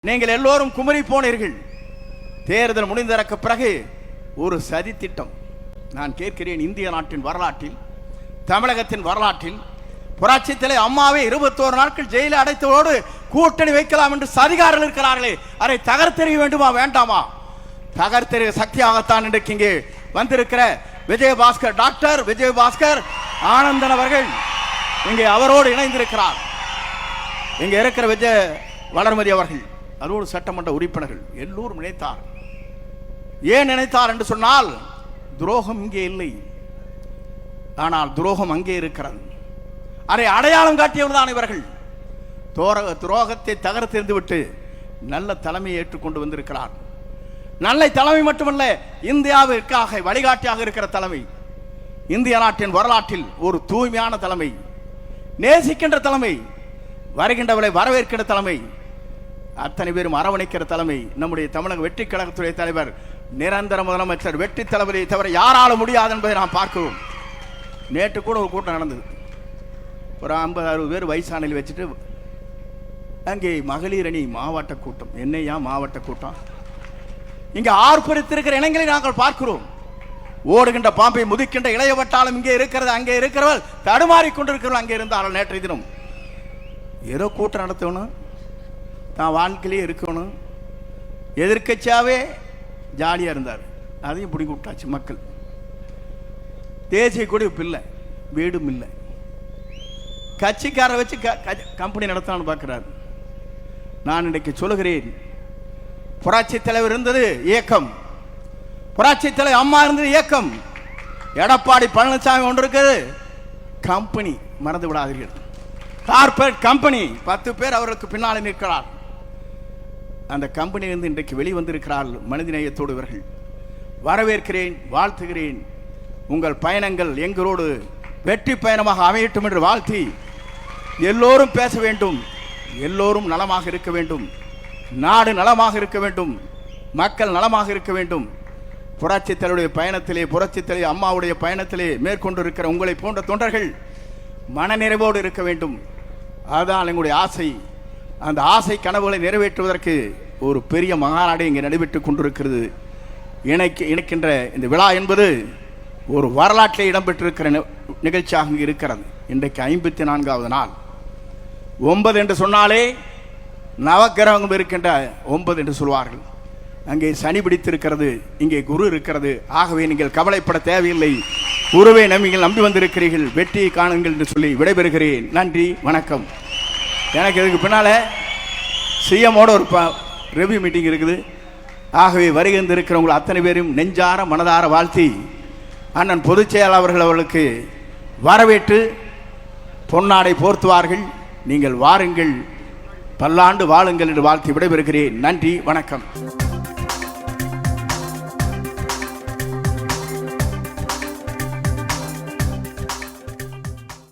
நீங்கள் எல்லோரும் குமரி போனீர்கள். தேர்தல் முடிந்ததற்கு பிறகு ஒரு சதி திட்டம். நான் கேட்கிறேன், இந்திய நாட்டின் வரலாற்றில், தமிழகத்தின் வரலாற்றில் புரட்சி தலை அம்மாவை 21 நாட்கள் ஜெயிலில் அடைத்தவோடு கூட்டணி வைக்கலாம் என்று சதிகாரர்கள் இருக்கிறார்களே, அதை தகர்த்தெறிய வேண்டுமா வேண்டாமா? தகர்த்தெறிய சக்தியாகத்தான் இன்றைக்கு இங்கே வந்திருக்கிற விஜயபாஸ்கர், டாக்டர் விஜயபாஸ்கர் ஆனந்தன் அவர்கள் இங்கே அவரோடு இணைந்திருக்கிறார். இங்கே இருக்கிற விஜய வளர்மதி அவர்கள், அதோடு சட்டமன்ற உறுப்பினர்கள் எல்லோரும் நினைத்தார். ஏன் நினைத்தார் என்று சொன்னால், துரோகம் இங்கே இல்லை, ஆனால் துரோகம் அங்கே இருக்கிறது. அதை அடையாளம் காட்டியவர் தான் இவர்கள். துரோகத்தை தகர்த்தெறிந்து விட்டு நல்ல தலைமையை ஏற்றுக்கொண்டு வந்திருக்கிறார். நல்ல தலைமை மட்டுமல்ல, இந்தியாவிற்காக வழிகாட்டியாக இருக்கிற தலைமை, இந்திய நாட்டின் வரலாற்றில் ஒரு தூய்மையான தலைமை, நேசிக்கின்ற தலைமை, வருகின்றவரை வரவேற்கின்ற தலைமை, அத்தனை பேரும் அரவணைக்கிற தலைமை நம்முடைய தமிழக வெற்றி கழகத்துடைய தலைவர், நிரந்தர முதலமைச்சர், வெற்றி தளபதியை தவிர யாரால முடியாது என்பதை நாம் பார்க்கிறோம். நேற்று கூட ஒரு கூட்டம் நடந்தது. ஒரு 50-60 பேர் வயசானில் வச்சுட்டு அங்கே மகளிர் அணி மாவட்ட கூட்டம். என்னையா மாவட்ட கூட்டம்? இங்கே ஆர்ப்பரித்திருக்கிற இளைஞரை நாங்கள் பார்க்கிறோம். ஓடுகின்ற பாம்பை முதிக்கின்ற இளைய வட்டாளம் இங்கே இருக்கிறது. அங்கே இருக்கிறவள் தடுமாறி கொண்டிருக்கிறவள் அங்கே இருந்தார்கள். நேற்றைய தினம் ஏதோ கூட்டம் நடத்தணும், தான் வாழ்க்கையிலே இருக்கணும், எதிர்க்கட்சியாவே ஜாலியாக இருந்தார். அதையும் பிடிங்கி விட்டாச்சு மக்கள். தேசிய கொடி இல்லை, வீடும் இல்லை, கட்சிக்காரை வச்சு கம்பெனி நடத்தலான்னு பார்க்கிறார். நான் இன்றைக்கு சொல்லுகிறேன், புரட்சி தலைவர் இருந்தது இயக்கம், புரட்சி தலைவர் அம்மா இருந்தது இயக்கம், எடப்பாடி பழனிசாமி ஒன்று இருக்குது கம்பெனி. மறந்து விடாதீர்கள், கார்பரேட் கம்பெனி. 10 பேர் அவருக்கு பின்னால் நிற்கிறார். அந்த கம்பெனியிலிருந்து இன்றைக்கு வெளிவந்திருக்கிறார்கள் மனிதநேயத்தோடு இவர்கள். வரவேற்கிறேன், வாழ்த்துகிறேன். உங்கள் பயணங்கள் எங்களோடு வெற்றி பயணமாக அமையட்டும் என்று வாழ்த்தி, எல்லோரும் பேச வேண்டும், எல்லோரும் நலமாக இருக்க வேண்டும், நாடு நலமாக இருக்க வேண்டும், மக்கள் நலமாக இருக்க வேண்டும். புரட்சி தலைவருடைய பயணத்திலே, புரட்சி தலைவர் அம்மாவுடைய பயணத்திலே மேற்கொண்டிருக்கிற உங்களை போன்ற தொண்டர்கள் மனநிறைவோடு இருக்க வேண்டும். அதுதான் எங்களுடைய ஆசை. அந்த ஆசை கனவுகளை நிறைவேற்றுவதற்கு ஒரு பெரிய மகாநாடு இங்கே நடைபெற்றுக் கொண்டிருக்கிறது. இணைக்கின்ற இந்த விழா என்பது ஒரு வரலாற்றில் இடம்பெற்றிருக்கிற நிகழ்ச்சியாக இங்கே இருக்கிறது. இன்றைக்கு 54வது நாள். 9 என்று சொன்னாலே நவக்கிரகம் இருக்கின்ற 9 என்று சொல்வார்கள். அங்கே சனி பிடித்திருக்கிறது, இங்கே குரு இருக்கிறது. ஆகவே நீங்கள் கவலைப்பட தேவையில்லை. குருவை நீங்கள் நம்பி வந்திருக்கிறீர்கள், வெற்றியை காணுங்கள் என்று சொல்லி விடைபெறுகிறேன். நன்றி, வணக்கம். எனக்கு இதுக்கு பின்னால் சிஎம்மோட ஒரு ரிவ்யூ மீட்டிங் இருக்குது. ஆகவே வருகின்ற இருக்கிறவங்க அத்தனை பேரும் நெஞ்சார மனதார வாழ்த்தி, அண்ணன் பொதுச் செயலாளர்கள் அவர்களுக்கு வரவேற்று பொன்னாடை போர்த்துவார்கள். நீங்கள் வாருங்கள், பல்லாண்டு வாழுங்கள் என்று வாழ்த்தி விடைபெறுகிறேன். நன்றி, வணக்கம்.